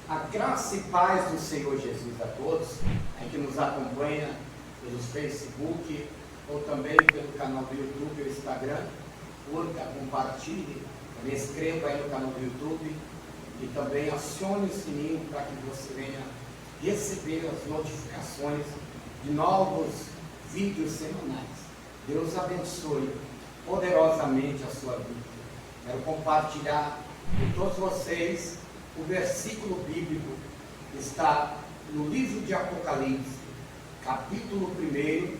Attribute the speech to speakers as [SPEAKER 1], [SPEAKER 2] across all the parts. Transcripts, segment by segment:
[SPEAKER 1] A graça e paz do Senhor Jesus a todos, que nos acompanha pelo Facebook ou também pelo canal do YouTube ou Instagram. Curta, compartilhe, também inscreva aí no canal do YouTube e também acione o sininho para que você venha receber as notificações de novos vídeos semanais. Deus abençoe poderosamente a sua vida. Quero compartilhar com todos vocês o versículo bíblico que está no livro de Apocalipse, capítulo 1,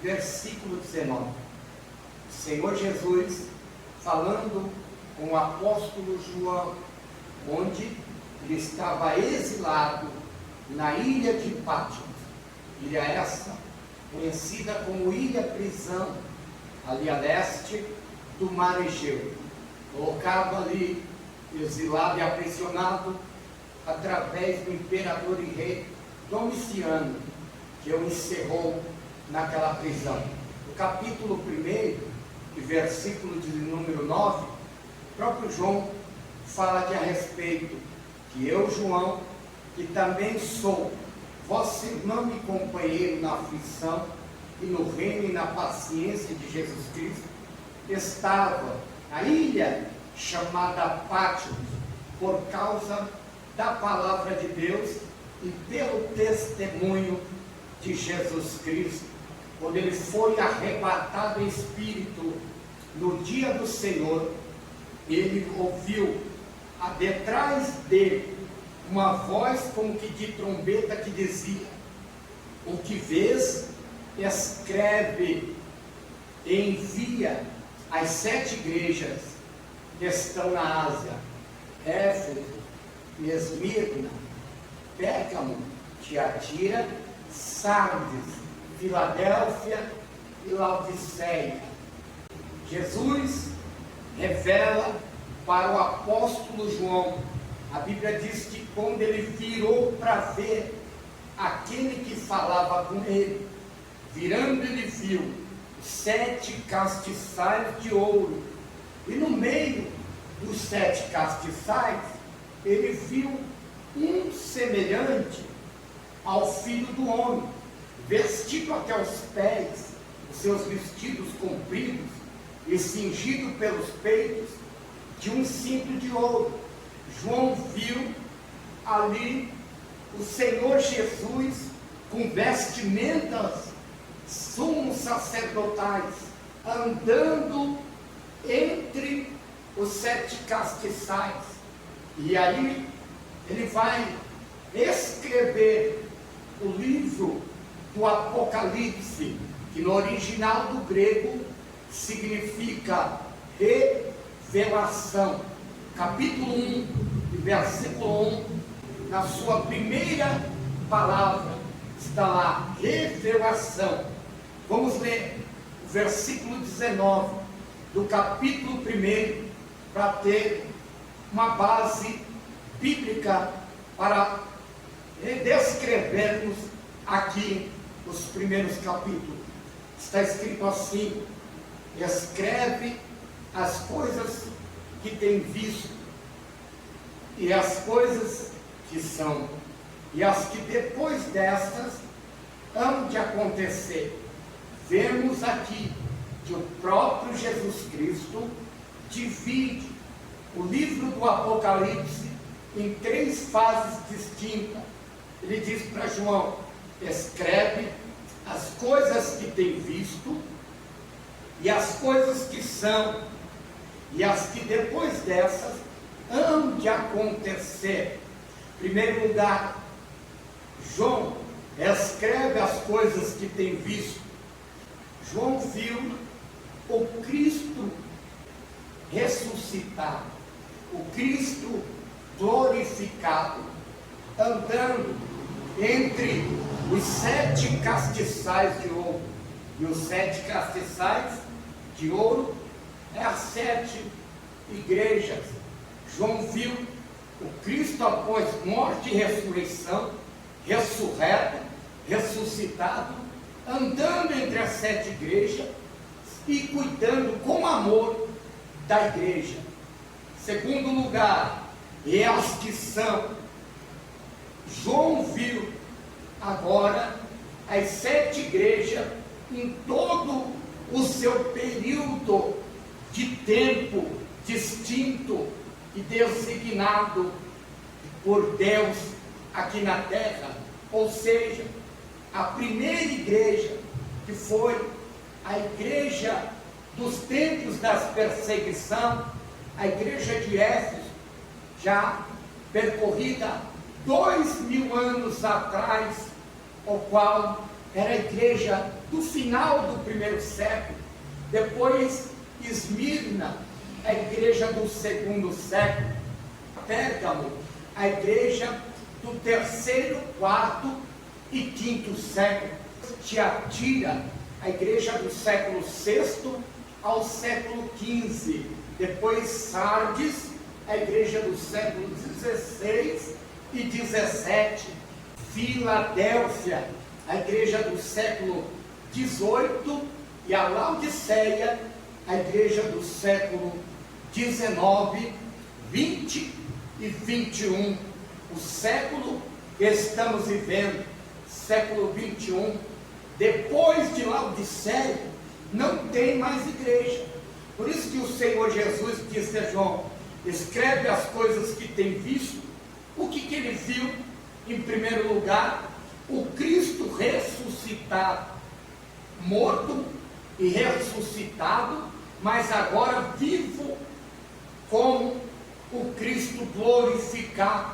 [SPEAKER 1] versículo 19. O Senhor Jesus falando com o apóstolo João, onde ele estava exilado na ilha de Patmos. Ilha essa, conhecida como Ilha Prisão, ali a leste do Mar Egeu. Colocado ali, exilado e aprisionado, através do imperador e rei Domiciano, que o encerrou naquela prisão. No capítulo 1, versículo de número 9, o próprio João fala aqui a respeito que eu, João, que também sou vosso irmão e companheiro na aflição e no reino e na paciência de Jesus Cristo, estava na ilha chamada Patmos, por causa da palavra de Deus e pelo testemunho de Jesus Cristo, quando ele foi arrebatado em espírito no dia do Senhor. Ele ouviu detrás dele uma voz como que de trombeta que dizia: o que vês, escreve e envia às 7 igrejas que estão na Ásia: Éfeso, Esmirna, Pérgamo, Tiatira, Sardes, Filadélfia e Laodiceia. Jesus revela para o apóstolo João. A Bíblia diz que quando ele virou para ver aquele que falava com ele, virando ele viu 7 castiçais de ouro, e no meio dos 7 castiçais ele viu um semelhante ao Filho do Homem, vestido até os pés, os seus vestidos compridos e cingido pelos peitos de um cinto de ouro. João viu ali o Senhor Jesus com vestimentas sumos sacerdotais, andando entre os 7 castiçais. E aí ele vai escrever o livro do Apocalipse, que no original do grego significa revelação. Capítulo 1, versículo 1, na sua primeira palavra, está lá, revelação. Vamos ler o versículo 19 do capítulo 1, para ter uma base bíblica para descrevermos aqui os primeiros capítulos. Está escrito assim: escreve as coisas que tem visto, e as coisas que são, e as que depois destas hão de acontecer. Vemos aqui que o próprio Jesus Cristo divide o livro do Apocalipse em 3 fases distintas. Ele diz para João: escreve as coisas que tem visto, e as coisas que são, e as que depois dessas hão de acontecer. Em primeiro lugar, João escreve as coisas que tem visto. João viu o Cristo ressuscitado, o Cristo glorificado, andando entre os 7 castiçais de ouro. E os 7 castiçais de ouro é as 7 igrejas. João viu o Cristo após morte e ressurreição, ressurreto, ressuscitado, andando entre as 7 igrejas e cuidando com amor da igreja. Segundo lugar, e as que são, João viu agora as 7 igrejas em todo o seu período de tempo distinto e designado por Deus aqui na terra. Ou seja, a primeira igreja, que foi a igreja dos tempos das perseguição, a igreja de Éfeso, já percorrida 2000 anos atrás, o qual era a igreja do final do primeiro século. Depois Esmirna, a igreja do segundo século. Pérgamo, a igreja do terceiro, quarto e quinto século. Tiatira, a igreja do século VI ao século XV. Depois Sardes, a igreja do século XVI e XVII. Filadélfia, a igreja do século XVIII, e a Laodiceia, a igreja do século XIX, XX e XXI. O século que estamos vivendo, século XXI, depois de Laodiceia, não tem mais igreja. Por isso que o Senhor Jesus disse a João: escreve as coisas que tem visto. O que ele viu? Em primeiro lugar, o Cristo ressuscitado, morto e ressuscitado, mas agora vivo como o Cristo glorificado,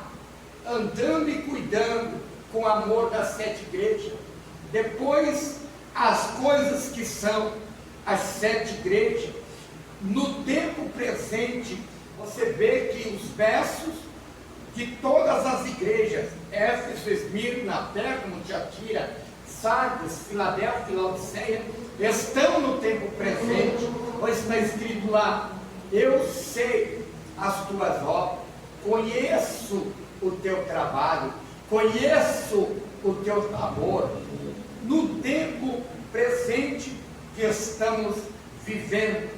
[SPEAKER 1] andando e cuidando com amor das 7 igrejas. Depois, as coisas que são as 7 igrejas. No tempo presente, você vê que os versos de todas as igrejas, Éfeso, Esmirna, Pérgamo, Tiatira, Sardes, Filadélfia e Laodiceia, estão no tempo presente, pois está escrito lá: eu sei as tuas obras, conheço o teu trabalho, conheço o teu labor. No tempo presente que estamos vivendo,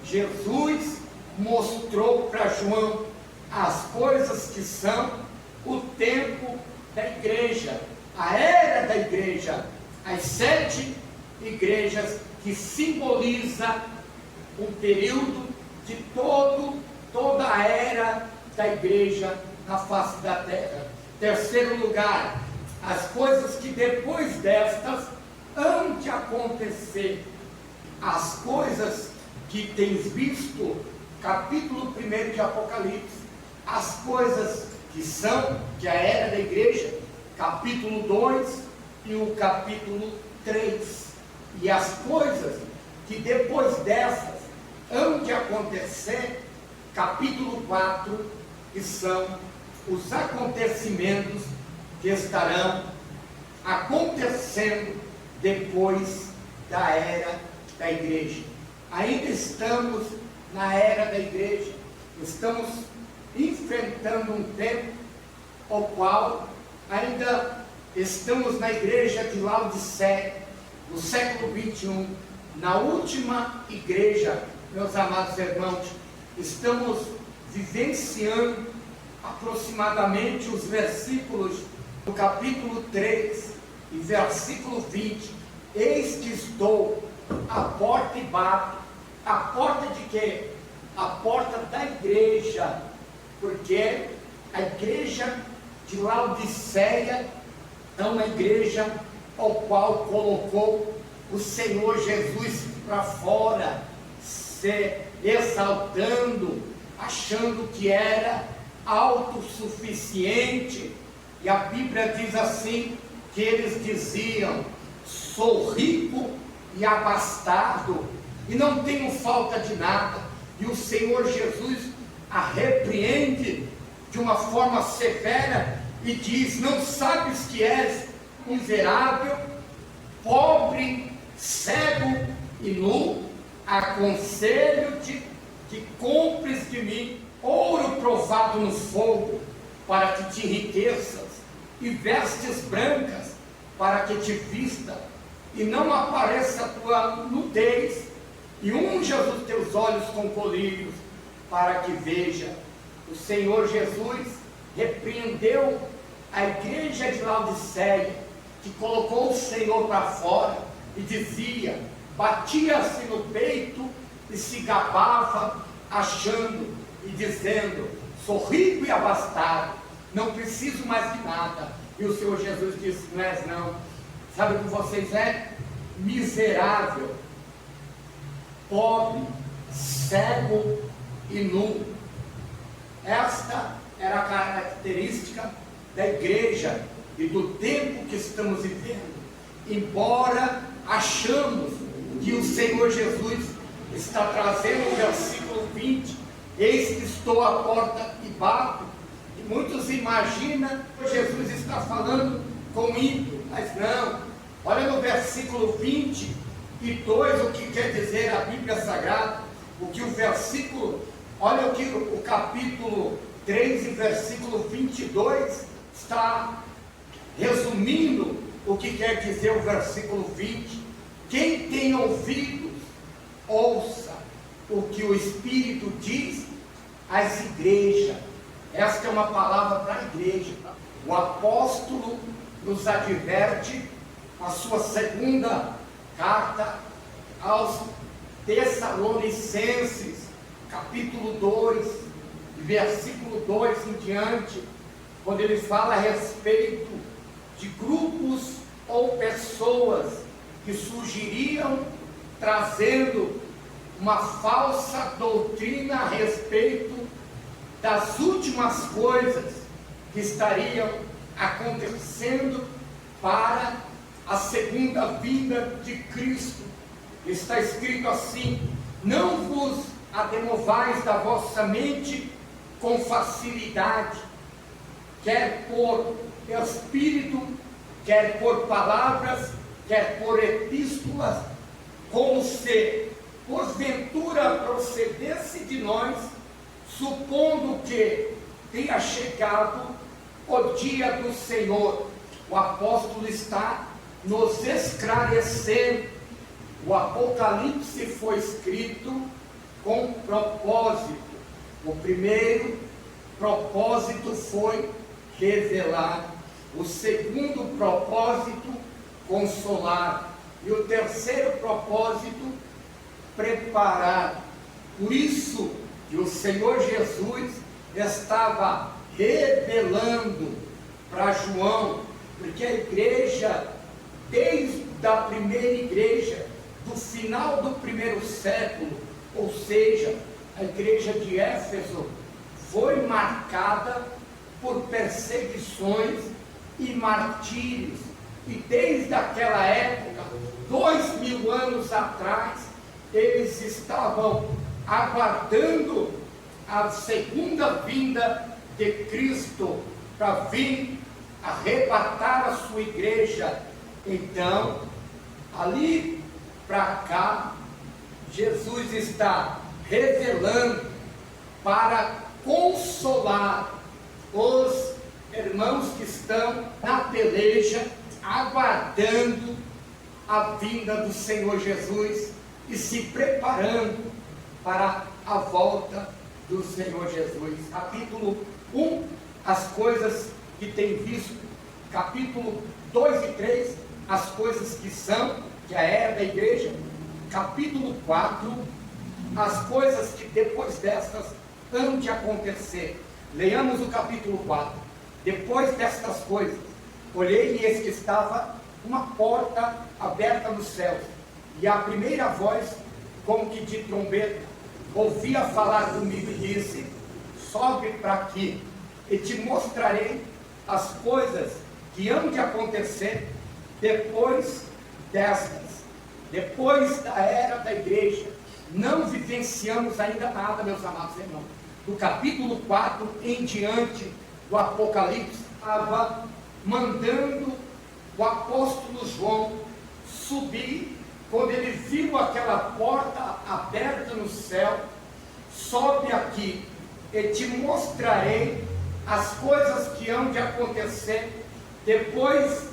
[SPEAKER 1] Jesus mostrou para João as coisas que são o tempo da igreja, a era da igreja, as 7 igrejas que simboliza um período de toda a era da igreja na face da terra. Terceiro lugar, as coisas que depois destas hão de acontecer, as coisas que tens visto, capítulo 1 de Apocalipse, as coisas que são, que a era da igreja, capítulo 2 e o capítulo 3, e as coisas que depois dessas hão de acontecer, capítulo 4, que são os acontecimentos que estarão acontecendo depois da era da igreja. Ainda estamos na era da igreja, estamos enfrentando um tempo ao qual ainda estamos na igreja de Laodiceia, no século XXI, na última igreja, meus amados irmãos. Estamos vivenciando aproximadamente os versículos do capítulo 3 e versículo 20. Eis que estou à porta e bato. A porta de quê? A porta da igreja, porque a igreja de Laodiceia é uma igreja ao qual colocou o Senhor Jesus para fora, se exaltando, achando que era autossuficiente. E a Bíblia diz assim, que eles diziam: sou rico e abastado, e não tenho falta de nada. E o Senhor Jesus a repreende de uma forma severa e diz: não sabes que és miserável, pobre, cego e nu? Aconselho-te que compres de mim ouro provado no fogo, para que te enriqueças, e vestes brancas, para que te vista, e não apareça a tua nudez, e unjas os teus olhos com colírios, para que veja. O Senhor Jesus repreendeu a igreja de Laodiceia, que colocou o Senhor para fora e dizia, batia-se no peito e se gabava, achando e dizendo, sou rico e abastado, não preciso mais de nada. E o Senhor Jesus disse, não és não. Sabe o que vocês é? Miserável, pobre, cego e nu. Esta era a característica da igreja e do tempo que estamos vivendo. Embora achamos que o Senhor Jesus está trazendo o versículo 20, eis que estou à porta e bato, e muitos imaginam que Jesus está falando com ímpio, mas não. Olha no versículo 22 o que quer dizer a Bíblia Sagrada, o que o versículo, olha o que o capítulo 3 e versículo 22 está resumindo o que quer dizer o versículo 20. Quem tem ouvidos, ouça o que o Espírito diz às igrejas. Esta é uma palavra para a igreja. O apóstolo nos adverte, a sua segunda carta aos Tessalonicenses, capítulo 2, versículo 2 em diante, quando ele fala a respeito de grupos ou pessoas que surgiriam trazendo uma falsa doutrina a respeito das últimas coisas que estariam acontecendo para a segunda vinda de Cristo. Está escrito assim, não vos ademovais da vossa mente com facilidade, quer por espírito, quer por palavras, quer por epístolas, como se porventura procedesse de nós, supondo que tenha chegado o dia do Senhor. O apóstolo está nos esclarecendo. O Apocalipse foi escrito com propósito. O primeiro propósito foi revelar. O segundo propósito, consolar. E o terceiro propósito, preparar. Por isso que o Senhor Jesus estava revelando para João, porque a igreja, desde a primeira igreja, do final do primeiro século, ou seja, a igreja de Éfeso, foi marcada por perseguições e martírios, e desde aquela época, 2000 anos atrás, eles estavam aguardando a segunda vinda de Cristo, para vir arrebatar a sua igreja. Então, ali para cá, Jesus está revelando para consolar os irmãos que estão na peleja, aguardando a vinda do Senhor Jesus e se preparando para a volta do Senhor Jesus. Capítulo 1, as coisas que tem visto. Capítulo 2 e 3, as coisas que são, que é a era da igreja. Capítulo 4, as coisas que depois destas hão de acontecer. Leiamos o capítulo 4. Depois destas coisas, olhei e eis que estava uma porta aberta nos céus, e a primeira voz, como que de trombeta, ouvia falar comigo e disse, sobe para aqui, e te mostrarei as coisas que hão de acontecer depois destas. Depois da era da igreja, não vivenciamos ainda nada, meus amados irmãos. Do capítulo 4 em diante do Apocalipse, estava mandando o apóstolo João subir. Quando ele viu aquela porta aberta no céu, sobe aqui e te mostrarei as coisas que hão de acontecer depois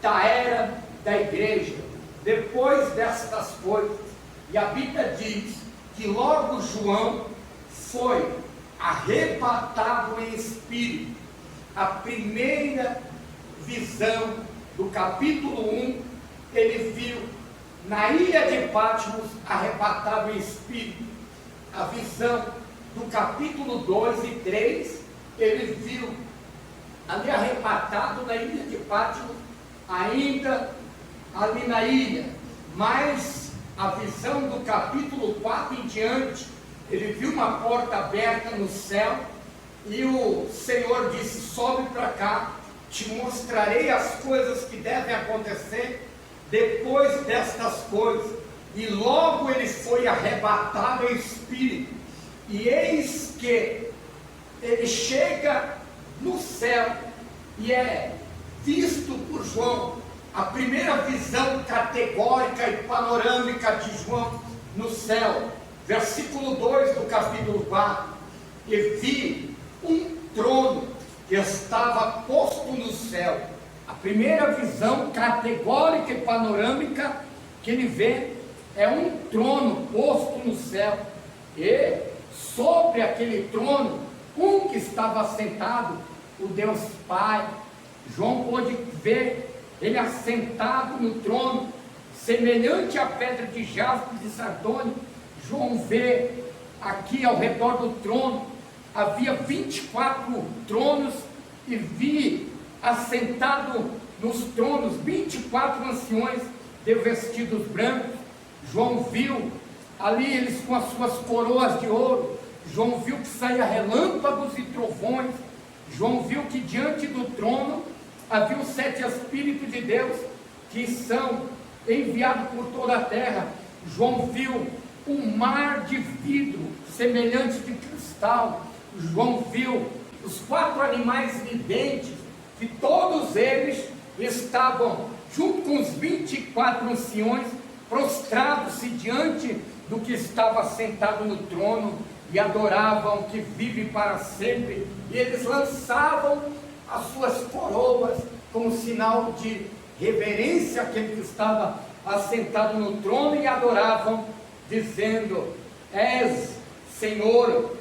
[SPEAKER 1] da era da igreja, depois destas coisas. E a Bíblia diz que logo João foi arrebatado em espírito, a primeira visão do capítulo 1, ele viu na ilha de Patmos arrebatado em espírito. A visão do capítulo 2 e 3, ele viu ali arrebatado na ilha de Patmos, ainda ali na ilha. Mas a visão do capítulo 4 em diante, ele viu uma porta aberta no céu, e o Senhor disse: sobe para cá, te mostrarei as coisas que devem acontecer depois destas coisas. E logo ele foi arrebatado em espírito, e eis que ele chega no céu, e é visto por João, a primeira visão categórica e panorâmica de João no céu. Versículo 2 do capítulo 4: e vi um trono que estava posto no céu. A primeira visão categórica e panorâmica que ele vê é um trono posto no céu, e sobre aquele trono, um que estava assentado, o Deus Pai. João pôde ver ele assentado no trono, semelhante à pedra de jaspe de sardônio. João vê aqui ao redor do trono, havia 24 tronos, e vi assentado nos tronos 24 anciões de vestidos brancos. João viu ali eles com as suas coroas de ouro. João viu que saía relâmpagos e trovões. João viu que diante do trono havia os 7 Espíritos de Deus, que são enviados por toda a terra. João viu um mar de vidro semelhante de cristal. João viu os 4 animais viventes, que todos eles estavam junto com os 24 anciões, prostrados-se diante do que estava sentado no trono, e adoravam o que vive para sempre. E eles lançavam as suas coroas como sinal de reverência àquele que estava assentado no trono, e adoravam, dizendo: és Senhor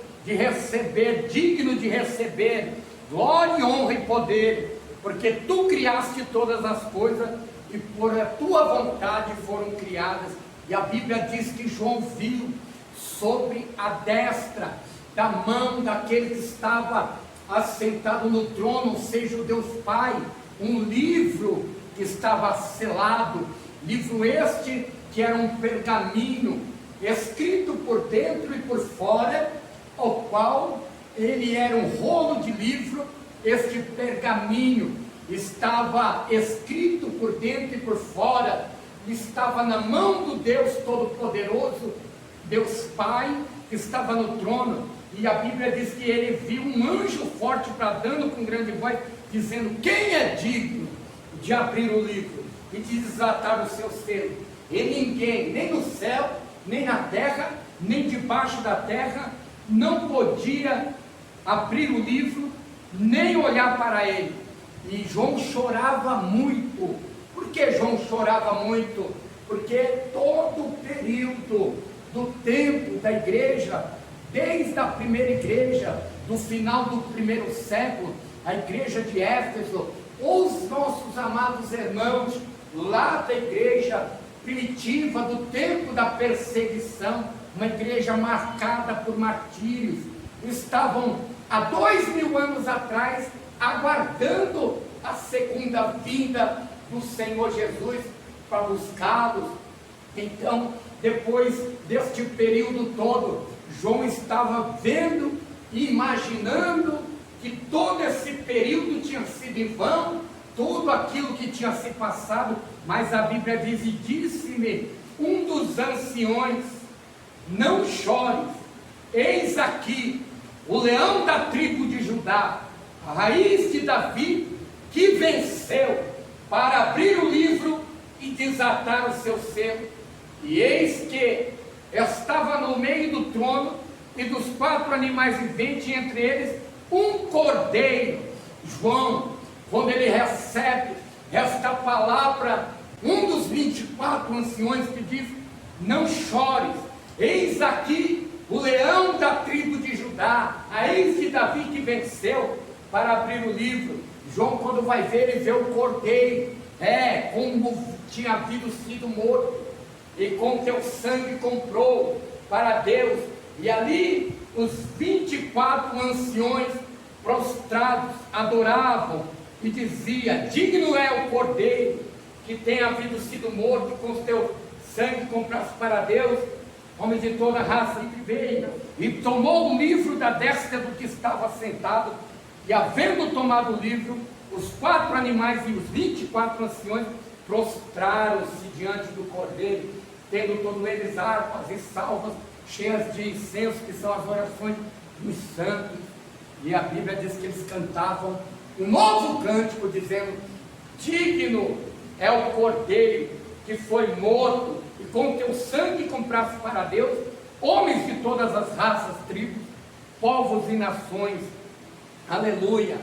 [SPEAKER 1] digno de receber glória, honra e poder, porque tu criaste todas as coisas, e por a tua vontade foram criadas. E a Bíblia diz que João viu sobre a destra da mão daquele que estava assentado no trono, ou seja, o Deus Pai, um livro que estava selado, livro este que era um pergaminho, escrito por dentro e por fora, ao qual ele era um rolo de livro. Este pergaminho estava escrito por dentro e por fora, estava na mão do Deus Todo-Poderoso, Deus Pai, que estava no trono. E a Bíblia diz que ele viu um anjo forte bradando com grande voz, dizendo: quem é digno de abrir o livro e de desatar os seus selos? E ninguém, nem no céu, nem na terra, nem debaixo da terra, não podia abrir o livro, nem olhar para ele. E João chorava muito. Por que João chorava muito? Porque todo o período do tempo da igreja, desde a primeira igreja, do final do primeiro século, a igreja de Éfeso, os nossos amados irmãos lá da igreja primitiva, do tempo da perseguição, uma igreja marcada por martírios, estavam há 2000 anos atrás aguardando a segunda vinda do Senhor Jesus para buscá-los. Então, depois deste período todo, João estava vendo e imaginando que todo esse período tinha sido em vão, tudo aquilo que tinha se passado. Mas a Bíblia diz: e disse-me um dos anciões: não chores, eis aqui o leão da tribo de Judá, a raiz de Davi, que venceu para abrir o livro e desatar o seu selo. E eis que estava no meio do trono e dos 4 animais viventes, entre eles um cordeiro. João, quando ele recebe esta palavra, um dos 24 anciões que diz: não chores, eis aqui o leão da tribo de Judá, a eis de Davi, que venceu para abrir o livro. João, quando vai ver, ele vê o cordeiro, como tinha havido sido morto, e com teu sangue comprou para Deus. E ali os 24 anciões prostrados adoravam e dizia: digno é o cordeiro que tem havido sido morto, com o teu sangue compraste para Deus. Homem de toda raça que veio e tomou o livro da destra do que estava sentado, e havendo tomado o livro, os 4 animais e os 24 anciões prostraram-se diante do cordeiro, tendo todos eles harpas e salvas cheias de incenso, que são as orações dos santos. E a Bíblia diz que eles cantavam um novo cântico, dizendo: digno é o cordeiro que foi morto, e com teu sangue compraste para Deus homens de todas as raças, tribos, povos e nações. Aleluia.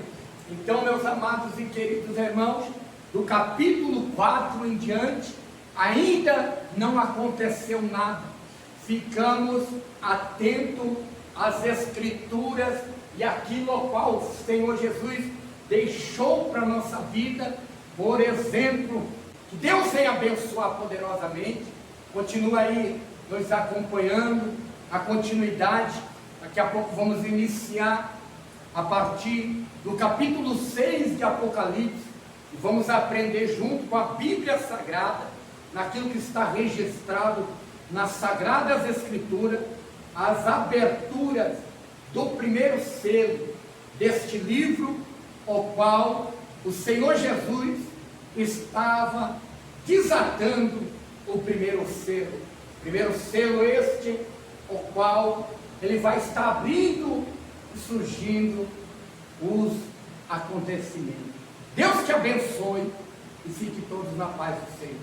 [SPEAKER 1] Então, meus amados e queridos irmãos, do capítulo 4 em diante, ainda não aconteceu nada. Ficamos atentos às Escrituras e aquilo ao qual o Senhor Jesus deixou para a nossa vida, por exemplo. Que Deus venha abençoar poderosamente. Continua aí nos acompanhando, a continuidade. Daqui a pouco vamos iniciar a partir do capítulo 6 de Apocalipse, e vamos aprender junto com a Bíblia Sagrada, naquilo que está registrado nas Sagradas Escrituras, as aberturas do primeiro selo deste livro, o qual o Senhor Jesus estava desatando o primeiro selo. Primeiro selo este, o qual ele vai estar abrindo e surgindo os acontecimentos. Deus te abençoe e fique todos na paz do Senhor.